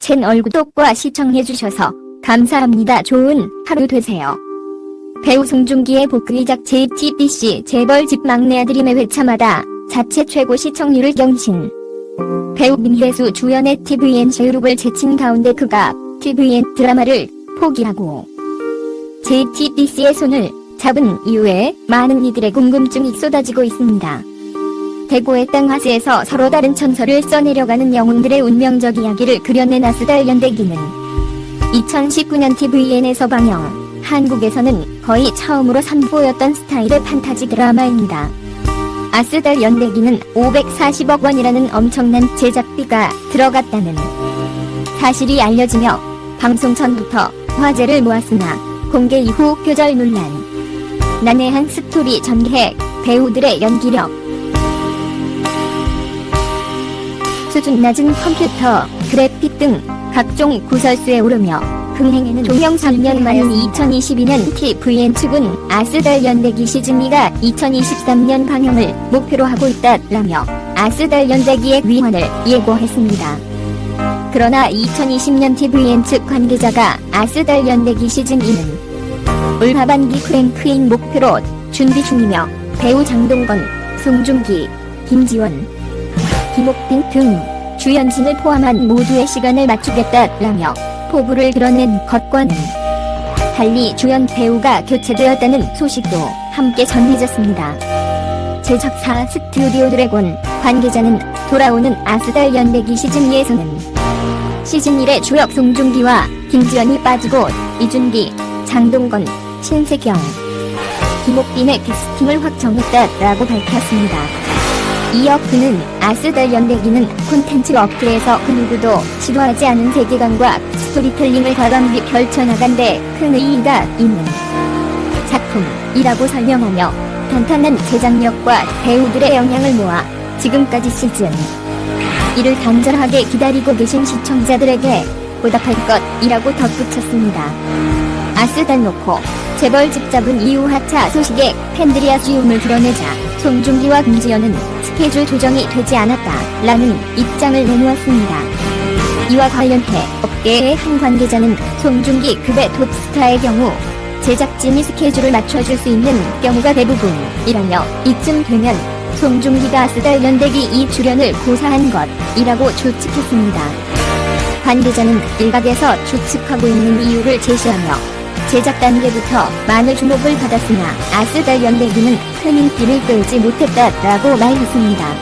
채널 구독과 시청해주셔서 감사합니다. 좋은 하루 되세요. 배우 송중기의 복귀작 JTBC 재벌집 막내 아들임의 회차마다 자체 최고 시청률을 경신. 배우 민혜수 주연의 tvN 제휴룩을 제친 가운데 그가 tvN 드라마를 포기하고 JTBC의 손을 잡은 이후에 많은 이들의 궁금증이 쏟아지고 있습니다. 대고의 땅 화세에서 서로 다른 천서를 써내려가는 영웅들의 운명적 이야기를 그려낸 아스달 연대기는 2019년 tvN에서 방영, 한국에서는 거의 처음으로 선보였던 스타일의 판타지 드라마입니다. 아스달 연대기는 540억 원이라는 엄청난 제작비가 들어갔다는 사실이 알려지며 방송 전부터 화제를 모았으나 공개 이후 표절 논란, 난해한 스토리 전개, 배우들의 연기력, 수준 낮은 컴퓨터, 그래픽 등 각종 구설수에 오르며 흥행에는 종영 3년 만인 2022년 tvN 측은 아스달 연대기 시즌2가 2023년 방영을 목표로 하고 있다라며 아스달 연대기의 위헌을 예고했습니다. 그러나 2020년 tvN 측 관계자가 아스달 연대기 시즌2는 올 하반기 크랭크인 목표로 준비 중이며 배우 장동건, 송중기, 김지원, 김옥빈 등 주연진을 포함한 모두의 시간을 맞추겠다라며 포부를 드러낸 것과는 달리 주연 배우가 교체되었다는 소식도 함께 전해졌습니다. 제작사 스튜디오 드래곤 관계자는 돌아오는 아스달 연대기 시즌2에서는 시즌1의 주역 송중기와 김지연이 빠지고 이준기, 장동건, 신세경, 김옥빈의 캐스팅을 확정했다라고 밝혔습니다. 이어 그는 아스달 연대기는 콘텐츠 업계에서 그 누구도 시도하지 않은 세계관과 스토리텔링을 과감히 펼쳐나간 데 큰 의의가 있는 작품이라고 설명하며 탄탄한 제작력과 배우들의 영향을 모아 지금까지 시즌 1을 간절하게 기다리고 계신 시청자들에게 보답할 것이라고 덧붙였습니다. 아스달 놓고 재벌집 잡은 이후 하차 소식에 팬들이 아쉬움을 드러내자 송중기와 김지연은 스케줄 조정이 되지 않았다라는 입장을 내놓았습니다. 이와 관련해 업계의 한 관계자는 송중기 급의 톱스타의 경우 제작진이 스케줄을 맞춰줄 수 있는 경우가 대부분이라며 이쯤 되면 송중기가 아스달 연대기 2 출연을 고사한 것이라고 추측했습니다. 관계자는 일각에서 추측하고 있는 이유를 제시하며 제작 단계부터 많은 주목을 받았으나 아스달 연대기는 큰 인기를 끌지 못했다라고 말했습니다.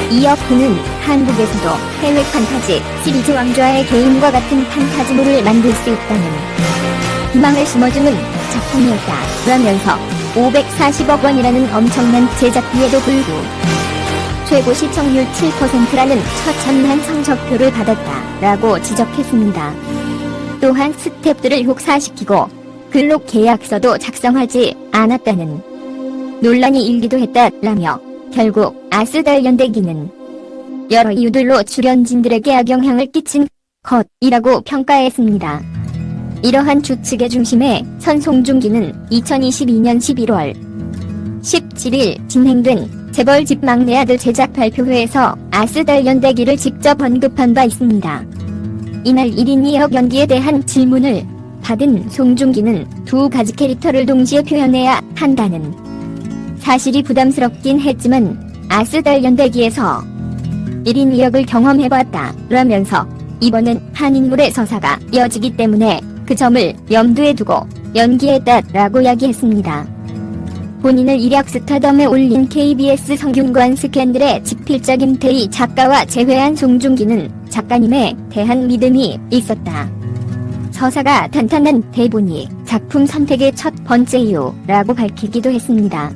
이어 그는 한국에서도 해외 판타지 시리즈 왕좌의 게임과 같은 판타지물을 만들 수 있다는 희망을 심어주는 작품이었다라면서 540억 원이라는 엄청난 제작비에도 불구하고 최고 시청률 7%라는 처참한 성적표를 받았다라고 지적했습니다. 또한 스태프들을 혹사시키고 근로 계약서도 작성하지 않았다는 논란이 일기도 했다라며 결국 아스달 연대기는 여러 이유들로 출연진들에게 악영향을 끼친 것이라고 평가했습니다. 이러한 추측의 중심에 선 송중기는 2022년 11월 17일 진행된 재벌집 막내 아들 제작 발표회에서 아스달 연대기를 직접 언급한 바 있습니다. 이날 1인 2역 연기에 대한 질문을 받은 송중기는 두 가지 캐릭터를 동시에 표현해야 한다는 사실이 부담스럽긴 했지만 아스달 연대기에서 1인 2역을 경험해봤다 라면서 이번은 한 인물의 서사가 이어지기 때문에 그 점을 염두에 두고 연기했다라고 이야기했습니다. 본인을 일약 스타덤에 올린 KBS 성균관 스캔들의 집필자 김태희 작가와 재회한 송중기는 작가님에 대한 믿음이 있었다. 서사가 탄탄한 대본이 작품 선택의 첫 번째 이유라고 밝히기도 했습니다.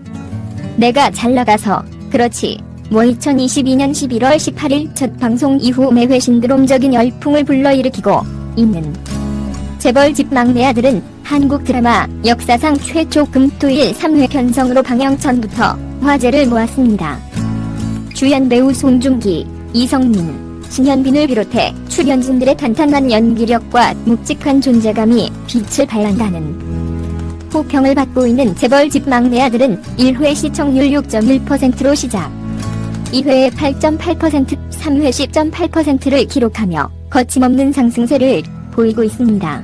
내가 잘 나가서 그렇지 뭐 2022년 11월 18일 첫 방송 이후 매회 신드롬적인 열풍을 불러일으키고 있는 재벌집 막내 아들은 한국 드라마 역사상 최초 금토일 3회 편성으로 방영 전부터 화제를 모았습니다. 주연 배우 송중기, 이성민, 신현빈을 비롯해 출연진들의 탄탄한 연기력과 묵직한 존재감이 빛을 발한다는 호평을 받고 있는 재벌집 막내 아들은 1회 시청률 6.1%로 시작, 2회에 8.8%, 3회 10.8%를 기록하며 거침없는 상승세를 보이고 있습니다.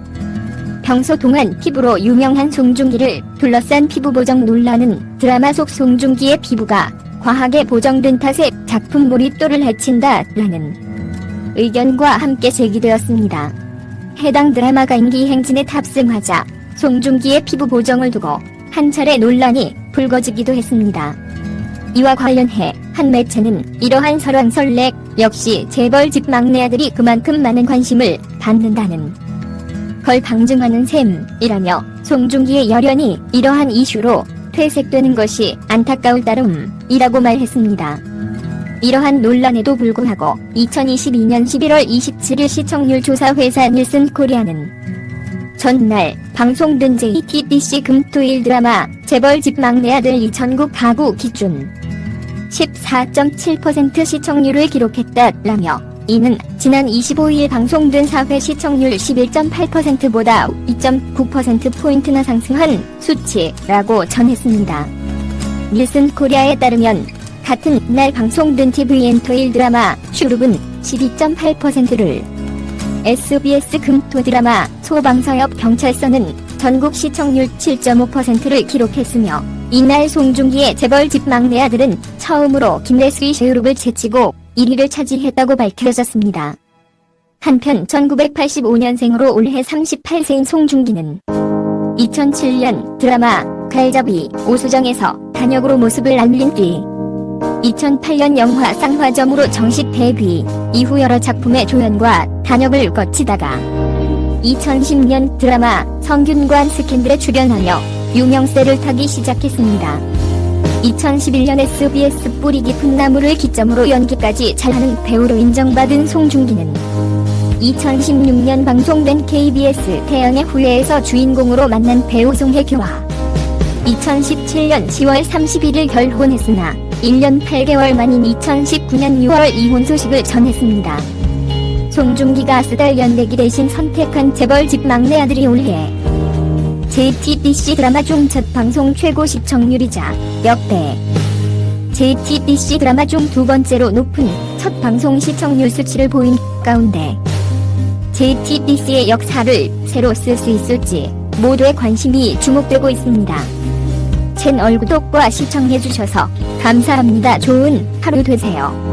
평소 동안 피부로 유명한 송중기를 둘러싼 피부 보정 논란은 드라마 속 송중기의 피부가 과하게 보정된 탓에 작품 몰입도를 해친다라는 의견과 함께 제기되었습니다. 해당 드라마가 인기 행진에 탑승하자 송중기의 피부 보정을 두고 한 차례 논란이 불거지기도 했습니다. 이와 관련해 한 매체는 이러한 설왕설래 역시 재벌집 막내 아들이 그만큼 많은 관심을 받는다는 걸 방증하는 셈이라며 송중기의 열연이 이러한 이슈로 퇴색되는 것이 안타까울 따름이라고 말했습니다. 이러한 논란에도 불구하고 2022년 11월 27일 시청률 조사 회사 닐슨 코리아는 전날 방송된 JTBC 금토일 드라마 재벌집 막내 아들이 전국 가구 기준 14.7% 시청률을 기록했다라며 이는 지난 25일 방송된 4회 시청률 11.8%보다 2.9%포인트나 상승한 수치라고 전했습니다. 닐슨 코리아에 따르면 같은 날 방송된 TVN 토일 드라마 슈룹은 12.8%를, SBS 금토 드라마 소방서역 경찰서는 전국 시청률 7.5%를 기록했으며 이날 송중기의 재벌집 막내 아들은 처음으로 김래수의 슈룹을 제치고 1위를 차지했다고 밝혀졌습니다. 한편 1985년생으로 올해 38세인 송중기는 2007년 드라마 갈잡이 오수정에서 단역으로 모습을 알린 뒤 2008년 영화 쌍화점으로 정식 데뷔 이후 여러 작품의 조연과 단역을 거치다가 2010년 드라마 성균관 스캔들에 출연하며 유명세를 타기 시작했습니다. 2011년 SBS 뿌리 깊은 나무를 기점으로 연기까지 잘하는 배우로 인정받은 송중기는 2016년 방송된 KBS 태양의 후예에서 주인공으로 만난 배우 송혜교와 2017년 10월 31일 결혼했으나 1년 8개월 만인 2019년 6월 이혼 소식을 전했습니다. 송중기가 수달 연대기 대신 선택한 재벌집 막내 아들이 올해 JTBC 드라마 중 첫 방송 최고 시청률이자 역대 JTBC 드라마 중 두 번째로 높은 첫 방송 시청률 수치를 보인 가운데 JTBC의 역사를 새로 쓸 수 있을지 모두의 관심이 주목되고 있습니다. 채널 구독과 시청해주셔서 감사합니다. 좋은 하루 되세요.